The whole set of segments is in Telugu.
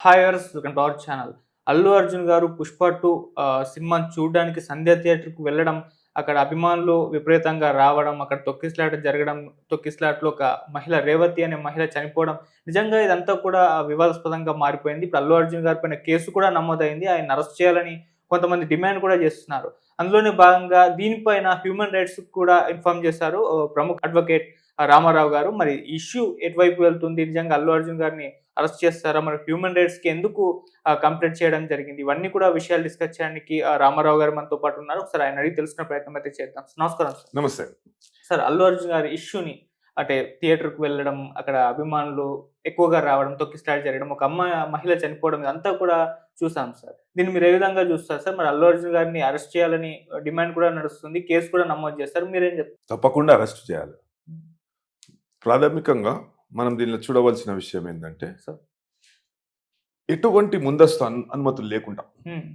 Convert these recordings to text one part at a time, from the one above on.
Hi viewers, welcome to our channel. Allu Arjun గారు 'పుష్ప 2' సినిమాని చూడడానికి సంధ్య థియేటర్‌కి వెళ్ళడం, అక్కడ అభిమానులు విపరీతంగా రావడం, అక్కడ తొక్కిసలాట జరగడం, తొక్కిసలాటలో ఒక మహిళ రేవతి అనే మహిళ చనిపోవడం. నిజంగా ఇదంతా కూడా వివాదాస్పదంగా మారిపోయింది. ఇప్పుడు అల్లు అర్జున్ గారి పైన కేసు కూడా నమోదైంది. ఆయన్ని అరెస్ట్ చేయాలని కొంతమంది డిమాండ్ కూడా చేస్తున్నారు. అందులోనే భాగంగా దీనిపైన హ్యూమన్ రైట్స్‌కి కూడా ఇన్ఫార్మ్ చేశారు ప్రముఖ అడ్వకేట్ రామారావు గారు. మరి ఇష్యూ ఎటువైపు వెళ్తుంది? నిజంగా అల్లు అర్జున్ గారిని అరెస్ట్ చేస్తారా? మరి హ్యూమన్ రైట్స్‌కి ఎందుకు కంప్లెయింట్ చేయడం జరిగింది? ఇవన్నీ కూడా విషయాలు డిస్కస్ చేయడానికి రామారావు గారు మనతో పాటు ఉన్నారు. ఒకసారి ఆయన అడిగి తెలుసుకునే ప్రయత్నం అయితే చేద్దాం. నమస్కారం సార్. నమస్తే. సార్, అల్లు అర్జున్ గారి ఇష్యూని అంటే థియేటర్‌కి వెళ్ళడం, అక్కడ అభిమానులు ఎక్కువగా రావడం, తొక్కిసలాట జరగడం, ఒక మహిళ చనిపోవడం ఇదంతా కూడా చూసాం సార్. దీన్ని మీరు ఏ విధంగా చూస్తారు సార్? మరి అల్లు అర్జున్ గారిని అరెస్ట్ చేయాలని డిమాండ్ కూడా నడుస్తుంది. కేస్ కూడా నమోదు చేశారు. మీరేం చెప్తారు? తప్పకుండా అరెస్ట్ చేయాలి. ప్రాథమికంగా మనం దీనిలో చూడవలసిన విషయం ఏంటంటే, సార్. ఎటువంటి ముందస్తు అనుమతులు లేకుండా హ్మ్.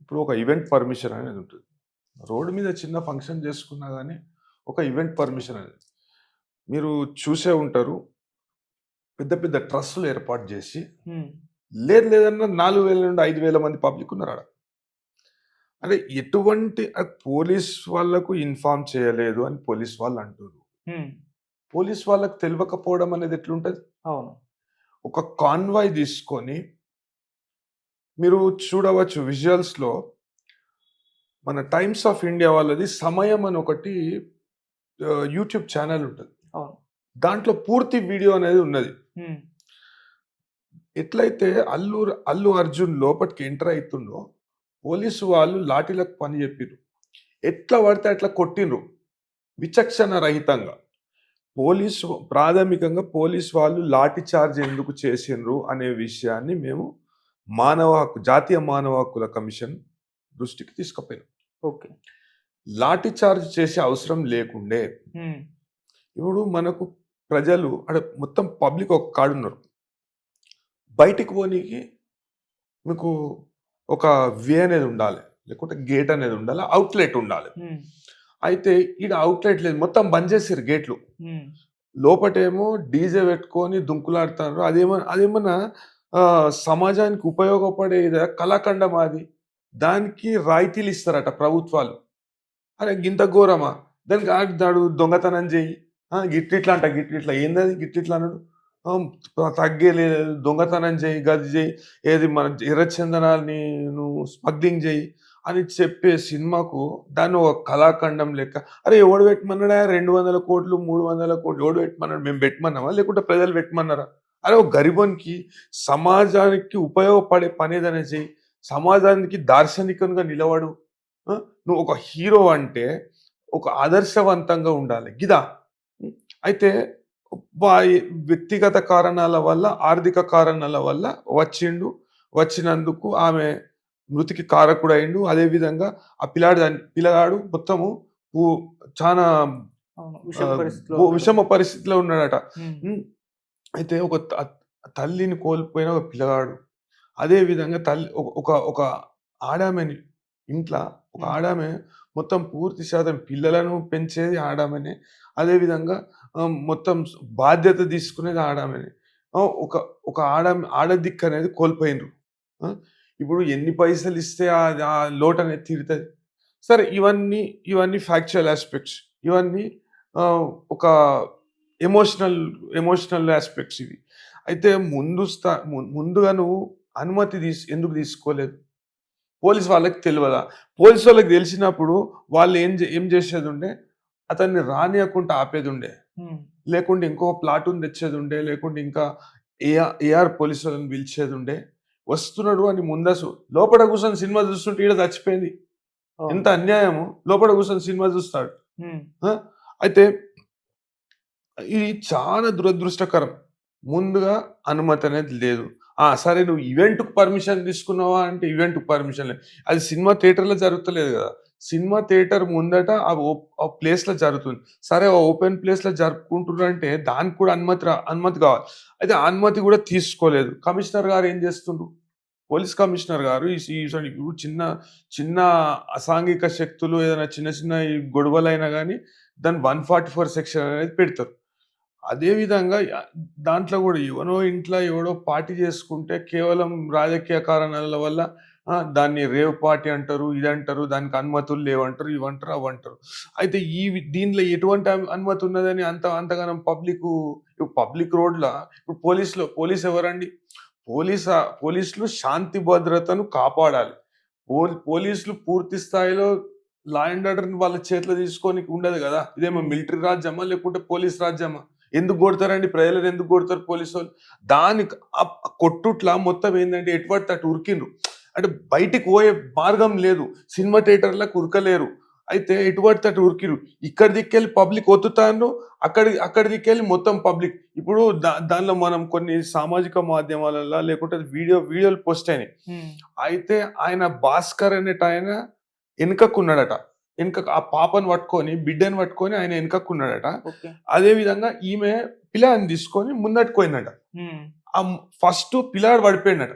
ఇప్పుడు ఒక ఈవెంట్ పర్మిషన్ అనేది ఉంటుంది. రోడ్డు మీద చిన్న ఫంక్షన్ చేసుకున్నా కానీ ఒక ఈవెంట్ పర్మిషన్ అనేది మీరు చూసే ఉంటారు. పెద్ద పెద్ద ట్రస్టులు ఏర్పాటు చేసి హ్మ్. లేదన్నా 4,000 నుండి 5,000 మంది పబ్లిక్ ఉన్నారు ఆడ. అంటే ఎటువంటి పోలీస్ వాళ్ళకు ఇన్ఫార్మ్ చేయలేదు అని పోలీస్ వాళ్ళు అంటారు. హ్మ్. పోలీస్ వాళ్ళకి తెలియకపోవడం అనేది ఎట్లుంటది? అవును. ఒక కాన్వాయ్ తీసుకొని మీరు చూడవచ్చు విజువల్స్‌లో మన టైమ్స్ ఆఫ్ ఇండియా వాళ్ళది సమయం అని ఒకటి యూట్యూబ్ ఛానల్ ఉంటది. అవును. దాంట్లో పూర్తి వీడియో అనేది ఉన్నది. హ్మ్. ఎట్లయితే అల్లు అర్జున్ లోపటికి ఎంటర్ అయితుండో పోలీసు వాళ్ళు లాఠీలకు పని చెప్పిర్రు. ఎట్లా పడితే అట్లా కొట్టిండ్రు. విచక్షణ రహితంగా. ప్రాథమికంగా పోలీస్ వాళ్ళు లాఠీ చార్జ్ ఎందుకు చేసిండ్రు అనే విషయాన్ని మేము జాతీయ మానవ హక్కుల కమిషన్ దృష్టికి తీసుకుపోయినాం. ఓకే. లాఠీ చార్జ్ చేసే అవసరం లేకుండే. హ్మ్. ఇప్పుడు మనకు ప్రజలు అంటే మొత్తం పబ్లిక్ ఒక కాడున్నారు. బయటికి పోనీకి మీకు ఒక వే అనేది ఉండాలి. లేకుంటే గేట్ అనేది ఉండాలి. అవుట్‌లెట్ ఉండాలి. హ్మ్. అయితే ఈడ అవుట్‌లెట్ లేదు. మొత్తం బంద్ చేసిర్రు గేట్లు. హ్మ్. లోపటేమో డీజే పెట్టుకొని దుంకులాడుతారు. అదేమన్నా సమాజానికి ఉపయోగపడేదా కళాఖండమా అది? దానికి రాయితీలు ఇస్తారట ప్రభుత్వాలు. అరే గింత ఘోరమా? దానికి దాడు దొంగతనం చెయ్యి. గిట్లిట్లా అంట గిట్లిట్లా. ఏందది గిట్లిట్లా అనుడు? తగ్గేలేదు దొంగతనం చెయ్యి, గది చెయ్యి, ఏది మన ఎర్రచందనాన్ని నువ్వు స్మగ్లింగ్ చెయ్యి అని చెప్పే సినిమాకు దాన్ని ఒక కళాఖండం లెక్క అరే ఎవడు పెట్టమన్నాడా 200,00,00,000, 300,00,00,000 ఎవడు పెట్టమన్నాడు? మేము పెట్టమన్నామా? లేకుంటే ప్రజలు పెట్టమన్నారా? అరే ఒక గరీబోనికి సమాజానికి ఉపయోగపడే పనేదైనా చెయ్యి. సమాజానికి దార్శనికంగా నిలబడు. ఆ! నువ్వు ఒక హీరో అంటే ఒక ఆదర్శవంతంగా ఉండాలి. గిదా. హ్మ్. అయితే వాయి వ్యక్తిగత కారణాల వల్ల, ఆర్థిక కారణాల వల్ల వచ్చిండు. వచ్చినందుకు ఆమె మృతికి కారకుడయిండు. అదేవిధంగా ఆ పిల్లగాడు మొత్తము పు చానా అవును. విషమ ఆహ్, పరిస్థితిలో ఉన్నాడు. విషమ పరిస్థితిలో ఉన్నాడట. హ్మ్. హ్మ్. అయితే ఒక తల్లిని కోల్పోయిన ఒక పిల్లగాడు. అదే విధంగా ఒక ఒక ఆడామెని ఇంట్ల ఒక హ్మ్. ఆడామె మొత్తం పూర్తి శాతం పిల్లలను పెంచేది ఆడామెనే. అదే విధంగా మొత్తం బాధ్యత తీసుకునేది ఆడామెనే. ఒక ఒక ఆడదిక్కనేది కోల్పోయిండ్రు. ఆ! ఇప్పుడు ఎన్ని పైసలిస్తే ఆ లోటనేది తీరుతది. సరే ఇవన్నీ ఫ్యాక్చువల్ యాస్పెక్ట్స్. ఇవన్నీ ఒక ఎమోషనల్ ఎమోషనల్ యాస్పెక్ట్స్ ఇవి. అయితే ముందుగా నువ్వు అనుమతి ఎందుకు తీసుకోలేదు? పోలీస్ వాళ్ళకి తెలవదా? పోలీస్ వాళ్ళకి తెలిసినప్పుడు వాళ్ళు ఏం చేసేదుండే, అతన్ని రానీయకుండా ఆపేదుండే. హ్మ్. లేకుంటే ఇంకో ప్లాటూన్ తెచ్చేదుండే. లేకుంటే ఇంకా ఏఆర్ పోలీసోళ్ళని పిలిచేదుండే. వస్తున్నాడు అని లోపట కూర్చొని సినిమా చూస్తుంటే ఈడ చచ్చిపోయింది. అవును. ఎంత అన్యాయము. లోపట కూర్చొని సినిమా చూస్తాడు. హ్మ్. ఆ! అయితే ఇది చాలా దురదృష్టకరం. ముందుగా అనుమతి అనేది లేదు. సరే నువ్వు ఈవెంట్‌కి పర్మిషన్ తీసుకున్నావా అంటే ఈవెంట్‌కి పర్మిషన్ లేదు. అది సినిమా థియేటర్‌లో జరుగుతలేదు గదా! సినిమా థియేటర్ ముందట ఆ ప్లేస్‌లో జరుగుతుంది. సరే ఓపెన్ ప్లేస్‌లో జరుపుకుంటుర్రంటే దానికి కూడా అనుమతి కావాలి. అయితే ఆ అనుమతి కూడా తీసుకోలేదు. కమిషనర్ గారు ఏం చేస్తుండ్రు? పోలీస్ కమిషనర్ గారు ఇప్పుడు చిన్న చిన్న అసాంఘిక శక్తులు ఏదైనా చిన్న చిన్న ఈ గొడవలైనా గాని దాన్ని 144 సెక్షన్ అనేది పెడతారు. అదే విధంగా దాంట్లో గూడా ఎవనో ఇంట్లో ఎవడో పార్టీ చేసుకుంటే కేవలం రాజకీయ కారణాల వల్ల దాన్ని రేవ్ పార్టీ అంటారు, ఇదంటారు, దానికి అనుమతులు లేవంటారు, ఇవంటారు, అవంటారు. అయితే దీనిలో ఎటువంటి అనుమతి ఉన్నదని అంతగానం పబ్లిక్ రోడ్‌ల ఇప్పుడు పోలీస్ ఎవరండి? పోలీసులు శాంతి భద్రతను కాపాడాలి. పోలీసులు పూర్తి స్థాయిలో లా అండ్ ఆర్డర్‌ని వాళ్ళ చేతిలో తీసుకోనికి ఉండదు గదా! ఇదేమో హ్మ్. మిలిటరీ రాజ్యమా? లేకుంటే పోలీస్ రాజ్యమా? ఎందుకు గొడతారండి? ప్రజలను ఎందుకు గొడతారు పోలీసోళ్ళు? దానికి కొట్టుట్ల మొత్తం ఏందంటే ఎటు పడితే అటు ఉరికిండ్రు. అంటే బయటికి పోయే మార్గం లేదు. సినిమా థియేటర్‌లకు ఉరకలేరు. అయితే ఎటు పడితే అటు ఉరికిర్రు. ఇక్కడి దిక్కెళ్ళి పబ్లిక్ ఒత్తుతాండ్రు. అక్కడి దిక్కెళ్ళి మొత్తం పబ్లిక్. ఇప్పుడు దానిలో మనం కొన్ని సామాజిక మాధ్యమాలల్ల లేకుంటే వీడియోలు పోస్ట్ అయినాయి. హ్మ్. అయితే ఆయన భాస్కర్ అనేటాయన ఎనకకున్నాడట. ఆ పాపను పట్టుకొని, బిడ్డని పట్టుకొని ఆయన ఎనకకున్నాడట. ఓకే. అదే విధంగా ఈమె పిల్లాడిని తీసుకొని ముందటికి పోయిందట. హ్మ్. ఫస్టు పిల్లాడు పడిపోయిండట.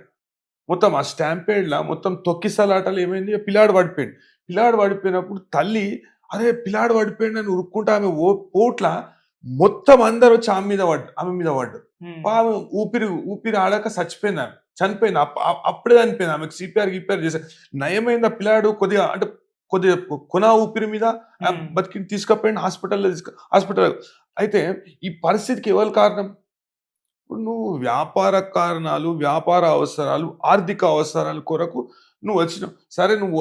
మొత్తం ఆ స్టాంపేడ్‌ల మొత్తం తొక్కిసలాటలో ఏమైంది పిల్లాడు పడిపోయిండు. పిల్లాడు పడిపోయినప్పుడు తల్లి అరే! పిల్లాడు పడిపోయిండని ఉరుక్కుంటా ఆమె పోట్ల మొత్తం అందరొచ్చి ఆమె మీద పడ్డారు. హ్మ్. ఆమె ఊపిరి ఆడక చచ్చిపోయిందామె. చనిపోయింది. అప్పుడే చనిపోయింది. ఆమెకు గీపీఆర్ చేసారు. నయమైంది ఆ పిల్లాడు కొద్దిగా కొన ఊపిరి మీద హ్మ్. బతికి తీసుకపోయిండు హాస్పిటల్. అయితే ఈ పరిస్థితికి ఎవరు కారణం? ఇప్పుడు నువ్వు వ్యాపార కారణాలు, వ్యాపార అవసరాలు, ఆర్థిక అవసరాల కొరకు నువ్వు వచ్చినావు. సరే నువ్వు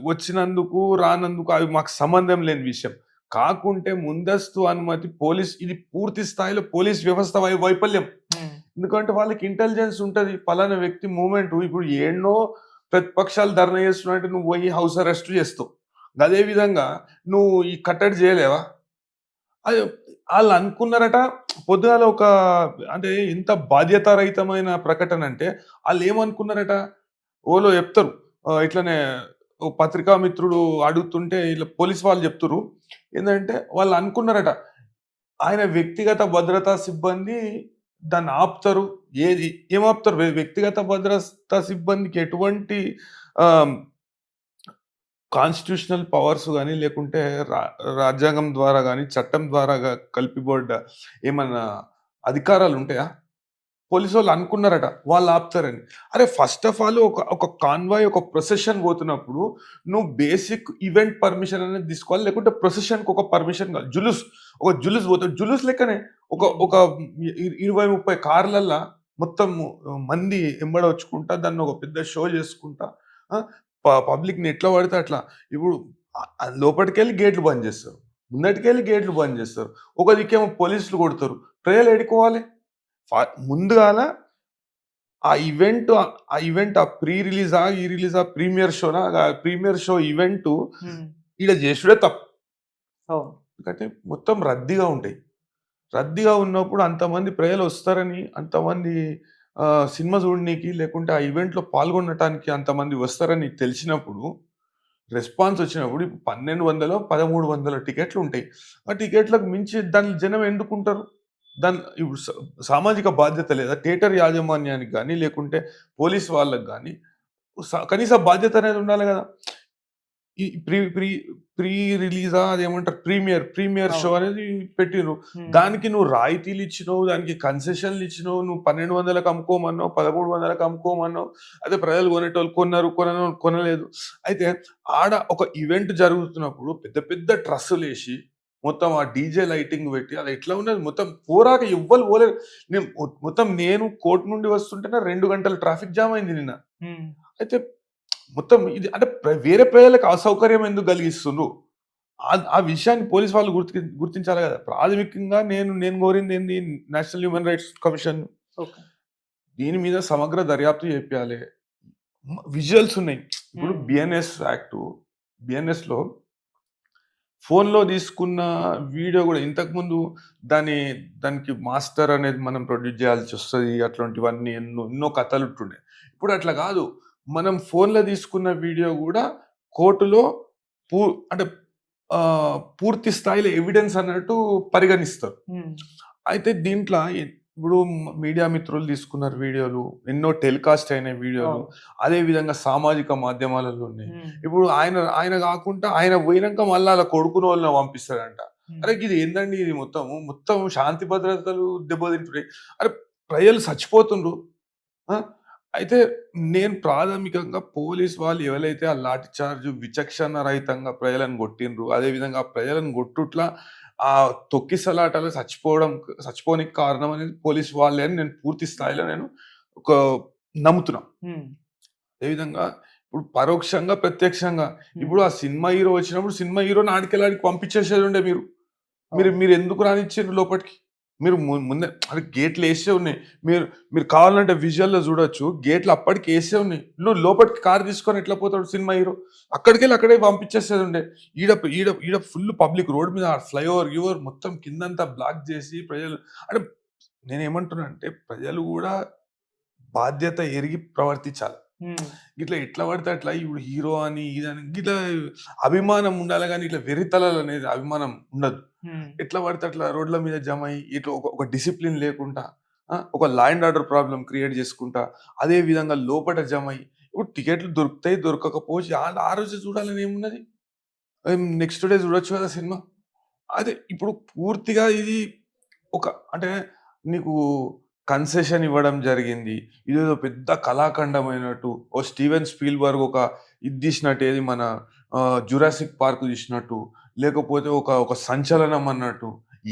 వచ్చినందుకు, రానందుకు అవి మాకు సంబంధం లేని విషయం. కాకుంటే ముందస్తు అనుమతి ఇది పూర్తి స్థాయిలో పోలీస్ వ్యవస్థ వైఫల్యం. హ్మ్. ఎందుకంటే వాళ్ళకి ఇంటెలిజెన్స్ ఉంటది. పలానా వ్యక్తి మూవ్‌మెంట్ ఇప్పుడు ఏడనో ప్రతిపక్షాలు ధర్నా చేస్తున్నాయంటే నువ్వు పోయి హౌస్ అరెస్ట్ చేస్తావు. అదే విధంగా నువ్వు ఈ కట్టడి చేయలేవా? అది ఆళ్ళనుకున్నారట పొద్దుగాల అంటే ఎంత బాధ్యతారహితమైన ప్రకటనంటే ఆళ్ళేమనుకున్నారట, ఓలో చెప్తరు. ఇట్లనే ఓ పత్రికా మిత్రుడు అడుగుతుంటే ఇట్లా పోలీస్ వాళ్ళు చెప్తుర్రు. ఏందంటే వాళ్ళనుకున్నారట, ఆయన వ్యక్తిగత భద్రతా సిబ్బంది దాన్ని ఆపుతరు. ఏమాపుతరు? వ్యక్తిగత భద్రతా సిబ్బందికి ఎటువంటి ఆహ్ కాన్స్టిట్యూషనల్ పవర్స్ గాని, లేకుంటే రా రాజ్యాంగం ద్వారా గాని, చట్టం ద్వారా కల్పిబడ్డ ఏమన్నా అధికారాలుంటాయా? పోలీసోళ్ళు అనుకున్నారట. వాళ్ళు ఆపుతారని. అరే! ఫస్ట్ ఆఫ్ ఆల్ ఒక కాన్వాయ్, ఒక ప్రొసెషన్ పోతున్నప్పుడు నువ్వు బేసిక్ ఈవెంట్ పర్మిషన్ అనేది తీసుకోవాలి. లేకుంటే ప్రొసెషన్‌కి ఒక పర్మిషన్ కావాలి. జులుస్ పోతది. జులుస్ లెక్కనే ఒక హ్మ్. ఒక 20, 30 కార్లల్ల మొత్తము మంది ఎంబడొచ్చుకుంటా దాన్ని ఒక పెద్ద షో చేసుకుంటా ఆ! పబ్లిక్‌ని ఎట్లా పడితే అట్లా. ఇప్పుడు లోపటికెళ్ళి గేట్లు బంద్ చేస్తారు. ముందటికెళ్ళి గేట్లు బంద్ చేస్తారు. ఒక దిక్కేమో పోలీసులు కొడతారు. ప్రజలు ఏడికి పోవాలి? ముందుగాల ఆ ప్రీ రిలీజా? ఈ రిలీజా? ప్రీమియర్ షోనా? ప్రీమియర్ షో ఈవెంటు హ్మ్. ఈడ జేసుడే తప్పు. అవును. ఎందుకంటే మొత్తం రద్దీగా ఉంటాయి. రద్దీగా ఉన్నప్పుడు అంతమంది ప్రజలొస్తారని, అంతమంది సినిమా చూడనీకి లేకుంటే ఆ ఈవెంట్‌లో పాల్గొనటానికి అంతమంది వస్తారని తెలిసినప్పుడు, రెస్పాన్స్ వచ్చినప్పుడు ఇప్పుడు 1200, 1300 టికెట్లుంటాయి. ఆ టికెట్‌లకు మించి దాన్ని జనం ఎందుకుంటారు? ఇప్పుడు సామాజిక బాధ్యత లేదా? థియేటర్ యాజమాన్యానికి గాని, లేకుంటే పోలీస్ వాళ్ళకి గాని కనీస బాధ్యత అనేది ఉండాలి గదా! ఈ ప్రీ ప్రీ ప్రీ రిలీజా అదేమంటారు ప్రీమియర్ షో అవును. అనేది పెట్టిర్రు. హ్మ్. దానికి నువ్వు రాయితీలిచ్చినవు, దానికి కన్సెషన్‌లిచ్చినవు, నువ్వు 1200కి అమ్ముకోమన్నావు, 1300కి అమ్ముకోమన్నావు. అదే ప్రజలు కొనేటోళ్ళు కొన్నారు, కొననోళ్ళు కొనలేదు. అయితే ఆడ ఒక ఈవెంట్ జరుగుతున్నప్పుడు పెద్ద పెద్ద ట్రస్సులేసి, మొత్తం ఆ డీజే లైటింగ్ పెట్టి అది ఎట్లా ఉన్నది మొత్తం పోరాక ఎవ్వలు పోలేదు. నేను కోర్ట్ నుండి వస్తుంటేనే 2 గంటలు ట్రాఫిక్ జామ్ అయింది నిన్న. హ్మ్. అయితే మొత్తం ఇది అంటే వేరే ప్రజలకు అసౌకర్యం ఎందుకు కలిగిస్తుండ్రు? ఆ విషయాన్ని పోలీస్ వాళ్ళు గుర్తించాలి గదా! ప్రాథమికంగా నేను కోరిందేంది national human rights commission okay. దీని మీద సమగ్ర దర్యాప్తు చేపియాలె. విజువల్స్ ఉన్నాయి. ఇప్పుడు హ్మ్. బిఎన్ఎస్‌లో ఫోన్‌లో తీసుకున్న వీడియో గూడా ఇంతకుముందు దానికి మాస్టర్ అనేది మనం ప్రొడ్యూస్ చేయాల్సొస్తది. అట్లాంటివన్నీ ఎన్నో కథలుంటుండే. ఇప్పుడు అట్లా గాదు. మనం ఫోన్‌లో తీసుకున్న వీడియో గూడా కోర్టులో పూ అంటే పూర్తి స్థాయిలో ఎవిడెన్స్ అన్నట్టు పరిగణిస్తారు. హ్మ్. అయితే దీంట్ల ఇప్పుడు మీడియా మిత్రులు తీసుకున్నారు వీడియోలు. ఎన్నో టెలికాస్ట్ అయిన వీడియోలు. అవును. అదే విధంగా సామాజిక మాధ్యమాలలో ఉన్నాయి. హ్మ్. ఇప్పుడు ఆయన ఆయన గాకుండా ఆయన పోయినంక మళ్ళా ఆళ్ళ కొడుకునోళ్ళని పంపిస్తాడంట. హ్మ్. అరే ఇది ఏందండి ఇది మొత్తం శాంతి భద్రతలు దెబ్బతింటున్నాయి. అరే ప్రజలు చచ్చిపోతుండ్రు. ఆ! అయితే నేను ప్రాథమికంగా పోలీస్ వాళ్ళు ఎవరైతే ఆ లాఠీ చార్జ్ విచక్షణ రహితంగా ప్రజలను కొట్టిండ్రు. అదే విధంగా ఆ ప్రజలను కొట్టుట్ల తొక్కిసలాటలో చచ్చిపోనికి కారణం అనేది పోలీస్ వాళ్ళే అని నేను పూర్తి స్థాయిలో నేను ఒక నమ్ముతున్నా. హ్మ్. అదేవిధంగా ఇప్పుడు పరోక్షంగా, ప్రత్యక్షంగా హ్మ్. ఇప్పుడు ఆ సినిమా హీరో వచ్చినప్పుడు సినిమా హీరోని ఆడికెళ్ళి పంపించేసేదుండే మీరు. అవును. మీరెందుకు రానిచ్చిండ్రు లోపటికి? మీరు ముందే అరే గేట్‌లేసే ఉన్నాయి. మీరు మీరు కావాలంటే విజువల్‌లో చూడొచ్చు. గేట్‌లు అప్పటికి ఏసే ఉన్నాయి. లోపటికి కారు తీసుకొని ఎట్లా పోతాడు సినిమా హీరో? అక్కడికెళ్ళి అక్కడే పంపించేసేదుండే. ఈడ ఈడ ఈడ ఫుల్ పబ్లిక్ రోడ్ మీద ఫ్లైఓవర్ మొత్తం కిందంతా బ్లాక్ చేసి ప్రజలు అంటే నేనేమంటున్నా అంటే ప్రజలు గూడా బాధ్యత ఎరిగి ప్రవర్తించాలి. హ్మ్. గిట్లా ఎట్లా పడితే అట్లా ఇప్పుడు హీరో అని, ఇదని గిట్లా అభిమానం ఉండాలి గానీ, ఇట్లా వెర్రితలలనేది అభిమానం ఉండదు. హ్మ్. ఎట్లా పడితే అట్లా రోడ్ల మీద జమై, ఇట్లా ఒక డిసిప్లిన్ లేకుండా, ఒక law and order problem create చేసుకుంటా, అదే విధంగా లోపట జమై, ఇప్పుడు టికెట్లు దొరుకుతాయి, దొరకకపోవచ్చు. ఆ రోజే చూడాలని ఏమున్నది? నెక్స్ట్ డే చూడొచ్చు కదా సినిమా. అదే ఇప్పుడు పూర్తిగా ఇది ఒక అంటే నీకు కన్సెషన్ ఇవ్వడం జరిగింది. ఇదేదో పెద్ద కళాఖండమైనట్టు, ఓ 'స్టీవెన్ స్పీల్‌బర్గ్' ఒక ఇది తీసినట్టు ఏది మన 'జురాసిక్ పార్క్' తీసినట్టు, లేకపోతే ఒక సంచలనం అన్నట్టు.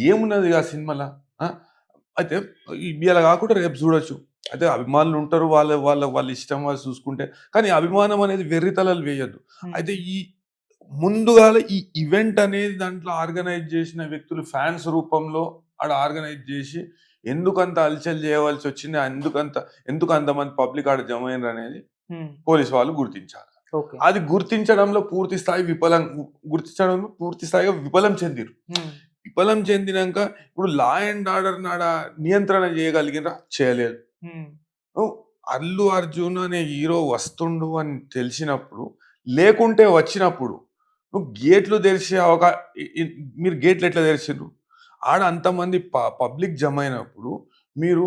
ఏమున్నది ఆ సినిమాల? ఆ! అయితే ఇయాల కాకుండా రేపు చూడొచ్చు. అయితే అభిమానులుంటరు. వాళ్ళ ఇష్టం వాళ్ళు చూసుకుంటే. కానీ అభిమానం అనేది వెర్రితలలు వేయొద్దు. హ్మ్. అయితే ముందుగాల ఈ ఈవెంట్ అనేది దాంట్లో ఆర్గనైజ్ చేసిన వ్యక్తులు ఫాన్స్ రూపంలో ఆడ ఆర్గనైజ్ జేసి, ఎందుకంత హల్చల్ జేయవలసొచ్చింది? ఎందుకు అంతమంది పబ్లిక్ ఆడ జమైండ్రనేది హ్మ్. పోలీసు వాళ్ళు గుర్తించాలి. ఓకే. అది గుర్తించడంలో పూర్తి స్థాయిగా విఫలం చెందిర్రు. హ్మ్. విఫలం చెందినంక ఇప్పుడు లా అండ్ ఆర్డర్‌ని ఆడ నియంత్రణ జేయగలిగిండ్రా? చేయలేదు. హ్మ్. ఓహ్! 'అల్లు అర్జున్' అనే హీరో వస్తుండు అని తెలిసినప్పుడు, లేకుంటే వచ్చినప్పుడు, నువ్వు గేట్లు తెరిసే అవకా ఇ ఇ మీరు గేట్లు ఎట్లా తెరిసిండ్రు? ఆడ అంతమంది పబ్లిక్ జమైనప్పుడు, మీరు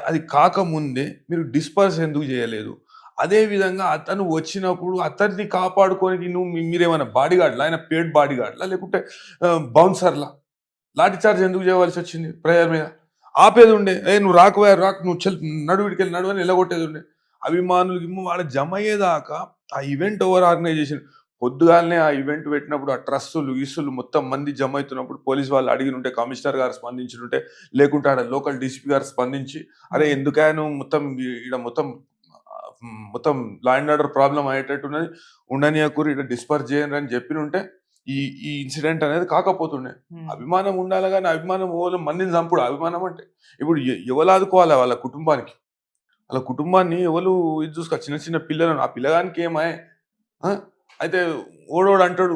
అది కాకముందే మీరు డిస్పర్స్ ఎందుకు జేయలేదు? అదే విధంగా అతను వచ్చినప్పుడు అతన్ని కాపాడుకోనికి మీరేమన్నా బాడీగార్డ్‌లా? ఆయన పెయిడ్ బాడీగార్డ్‌లా? లేకుంటే బౌన్సర్‌లా? లాఠీ చార్జ్ ఎందుకు జేయవలసొచ్చింది ప్రజల మీద? ఆపేదుండే. "ఏయ్! నువ్వు రాకువయ్యా రాకు. నువ్వు నడు ఈడికెళ్ళి నడు" అని ఎల్లగొట్టేదుండే. అభిమానులు ఆడ జమయ్యేదాకా ఆ ఈవెంట్ ఎవరు ఆర్గనైజ్ చేసిండ్రు? పొద్దుగాలనే ఆ ఈవెంట్ పెట్టినప్పుడు ఆ ట్రస్సులు, గిస్సులు మొత్తం మంది జమైతున్నప్పుడు పోలీస్ వాళ్ళు అడిగినుంటే, కమిషనర్ గారు స్పందించుంటే, లేకుంటే ఆడ లోకల్ డీసీపీ గారు స్పందించి, "అరే! హ్మ్. ఎందుకయ్యా నువ్వు ఈడ మొత్తం లా అండ్ ఆర్డర్ ప్రాబ్లమ్ అయ్యేటట్టున్నది. ఉండనీయకుర్రి ఈడ డిస్పర్స్ చేయండి" అని చెప్పినుంటే ఈ ఈ ఇన్సిడెంట్ అనేది కాకపోతుండే. హ్మ్. అభిమానం ఉండాలి గానీ, అభిమానం ఓన్లీ మందిని చంపుడు అభిమానం అంటే. ఇప్పుడు ఎవలాదుకోవాలి వాళ్ళ కుటుంబానికి? వాళ్ళ కుటుంబాన్ని ఎవలు ఇది చూసుకో చిన్న చిన్న పిల్లలను ఆ పిల్లగానికి ఏమాయె? ఆ! అయితే ఓడోడు అంటాడు,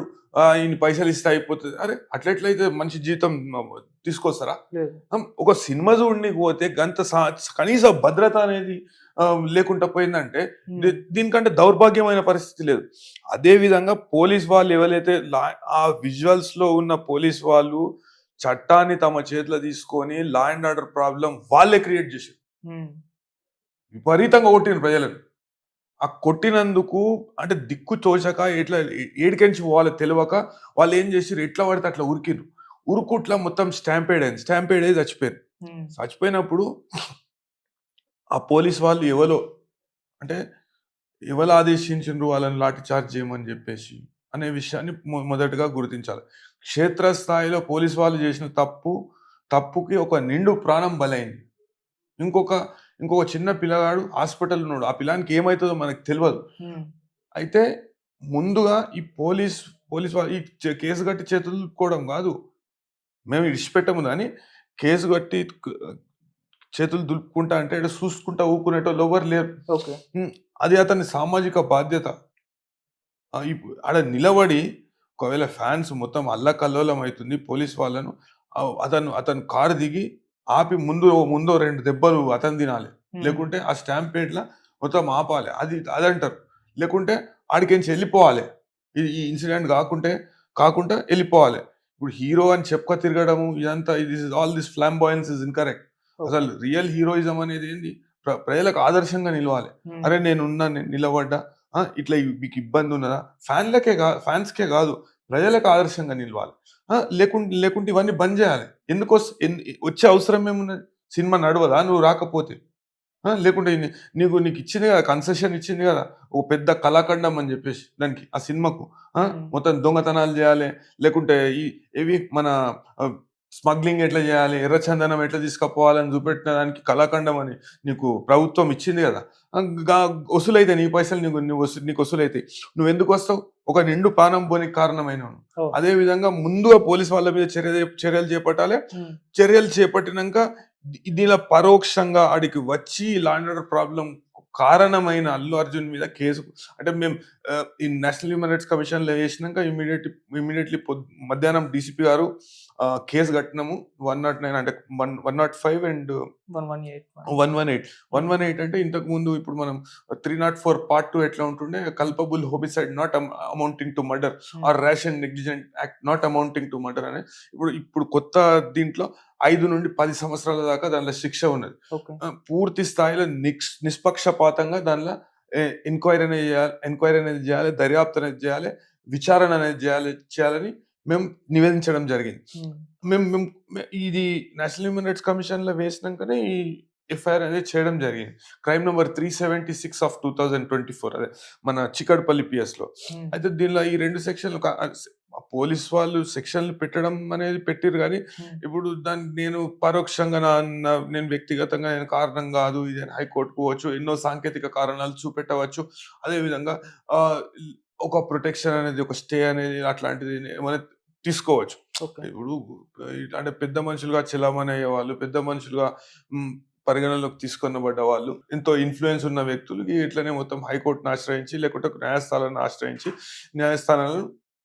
ఇన్ని పైసలిస్తే అయిపోతది. అరే! అట్లెట్లయితే మనిషి జీవితం తీసుకొస్తారా? లేదు. ఒక సినిమా చూడనీకి పోతే గంత కనీస భద్రత అనేది లేకుండా పోయిందంటే హ్మ్. దీనికంటే దౌర్భాగ్యమైన పరిస్థితి లేదు. అదే విధంగా పోలీస్ వాళ్ళు ఎవరైతే ఆ విజువల్స్‌లో ఉన్న పోలీస్ వాళ్ళు చట్టాన్ని తమ చేతిలో తీసుకొని లా అండ్ ఆర్డర్ ప్రాబ్లమ్ వాళ్ళే క్రియేట్ చేసిర్రు. హ్మ్. విపరీతంగా కొట్టిండ్రు ప్రజలను. ఆ కొట్టినందుకు అంటే దిక్కు తోచక ఎట్లా ఏడికెంచి పోవాలో తెలవక వాళ్ళేం చేసిర్రు ఎట్లా పడితే అట్లా ఉరికిర్రు. ఉరుకుట్ల మొత్తం స్టాంపేడ్ అయింది. స్టాంపేడ్ అయ్యి చచ్చిపోయారు. హ్మ్. చచ్చిపోయినప్పుడు ఆ పోలీస్ వాళ్ళు ఎవలో అంటే ఎవరు ఆదేశించిండ్రు వాళ్ళని లాఠీ చార్జ్ చేయమని చెప్పేసి అనే విషయాన్ని మొదటగా గుర్తించాలి. క్షేత్రస్థాయిలో పోలీస్ వాళ్ళు చేసిన తప్పుకి ఒక నిండు ప్రాణం బలైంది. ఇంకొక ఇంకొక చిన్న పిల్లగాడు హాస్పిటల్‌లో ఉన్నాడు. ఆ పిల్లానికి ఏమైతదో మనకు తెలవదు. హ్మ్. అయితే ముందుగా ఈ పోలీస్ వాళ్ళు ఈ కేస్ కట్టి చేతులు దులుపుకోవడం గాదు. మేము ఇడిచిపెట్టము గాని కేస్ కట్టి చేతులు దులుపుకుంటా అంటే ఈడ చూసుకుంటా ఊకునేటోళ్ళు ఎవ్వరు లేరు. ఓకే. హ్మ్. అది అతని సామాజిక బాధ్యత. ఆడ నిలబడి ఒకవేళ ఫ్యాన్స్ మొత్తం అల్లకల్లోలం అయితుంది. పోలీస్ వాళ్ళను అతను కారు దిగి ఆపి ముందో 2 దెబ్బలు అతను తినాలి. హ్మ్. లేకుంటే ఆ స్టాంపేడ్‌ల మొత్తం ఆపాలి. అదంటారు. లేకుంటే ఆడికెంచి ఎళ్ళిపోవాలి. ఈ ఇన్సిడెంట్ కాకుండా ఎళ్ళిపోవాలి. ఇప్పుడు హీరో అని చెప్పుక తిరగడము ఇదంతా all this flamboyance is incorrect. Okay. అసలు రియల్ హీరోయిజం అనేది ఏంది? ప్రజలకు ఆదర్శంగా నిలవాలి. హ్మ్. అరే! నేనున్నా, నేను నిలబడ్డా, ఇట్లా మీకు ఇబ్బందున్నదా? ఫ్యాన్స్‌కే గాదు. ప్రజలకు ఆదర్శంగా నిలవాలి. లేకుంటే ఇవన్నీ బంద్ చేయాలి. వచ్చే అవసరం ఏమున్నది? సినిమా నడవదా నువ్వు రాకపోతే? లేకుంటే నీకు ఇచ్చింది కదా! కన్సెషన్ ఇచ్చింది కదా! ఒక పెద్ద కళాఖండం అని చెప్పేసి దానికి ఆ సినిమాకు. మొత్తం దొంగతనాలు చేయాలి. లేకుంటే ఇవి మన స్మగ్లింగ్ ఎట్లా చేయాలి? ఎర్రచందనం ఎట్లా తీసుకపోవాలని చూపెట్టడానికి కళాఖండం అని నీకు ప్రభుత్వం ఇచ్చింది కదా! ఆహ్, గా వసూలైతాయి నీ పైసలు నీకు వసూలైతాయి. నువ్వెందుకు వస్తావు? ఒక నిండు ప్రాణం పోనీకి కారణమైనవు. ఓహ్! అదే విధంగా ముందుగా పోలీస్ వాళ్ళ మీద చర్యలు చేపట్టాలి. హ్మ్. చర్యలు చేపట్టినంక దీనిలో పరోక్షంగా ఆడికి వచ్చి లా అండ్ ఆర్డర్ ప్రాబ్లమ్ కారణమైన అల్లు అర్జున్ మీద కేసు అంటే మేము ఈ నేషనల్ హ్యూమన్ రైట్స్ కమిషన్‌లో ఏసినంక ఇమ్మీడియేట్‌లీ మధ్యాహ్నం డీసీపీ గారు కేస్ కట్టినాము. 109 అంటే 105 అండ్ 118. 118. 118 అంటే ఇంతకుముందు ఇప్పుడు మనం 304 పార్ట్ 2 ఎట్లా ఉంటుండే culpable homicide not amounting to murder or rash and negligent act not amounting to murder అని ఇప్పుడు కొత్త దీంట్లో 5-10 సంవత్సరాల దాకా దానిలో శిక్ష ఉన్నది. ఓకే. పూర్తి స్థాయిలో నిష్పక్షపాతంగా దానిలో ఎంక్వైరీ అనేది చేయాలి, దర్యాప్తు అనేది చేయాలి, విచారణ అనేది చేయాలని మేము నివేదించడం జరిగింది. హ్మ్. మేము మేము ఇది నేషనల్ హ్యూమన్ రైట్స్ కమిషన్‌లో వేసినంకనే ఈ ఎఫ్ఐఆర్ అనేది చేయడం జరిగింది. క్రైమ్ నంబర్ 376 ఆఫ్ 2024 అదే మన చిక్కడపల్లి పిఎస్‌లో. హ్మ్. అయితే దీనిలో ఈ 2 సెక్షన్‌లు పోలీస్ వాళ్ళు సెక్షన్‌లు పెట్టడం అనేది పెట్టిర్రు గానీ, హ్మ్. ఇప్పుడు దాన్ని నేను పరోక్షంగా నేను వ్యక్తిగతంగా నేను కారణం గాదు. ఇది హైకోర్ట్‌కు పోవచ్చు. ఎన్నో సాంకేతిక కారణాలు చూపెట్టవచ్చు. అదే విధంగా ఆహ్, ఒక ప్రొటెక్షన్ అనేది, ఒక స్టే అనేది అట్లాంటిది ఏమైనా తీసుకోవచ్చు. ఓకే. ఇప్పుడు అంటే పెద్ద మనుషులుగా చెలామణి అయ్యేవాళ్ళు, పెద్ద మనుషులుగా హ్మ్, పరిగణనలోకి తీసుకొనబడ్డ వాళ్ళు, ఎంతో ఇన్‌ఫ్లూయెన్స్ ఉన్న వ్యక్తులకి ఇట్లనే మొత్తం హైకోర్ట్‌ని ఆశ్రయించి, లేకుంటే న్యాయస్థానాలను ఆశ్రయించి, న్యాయస్థానాలను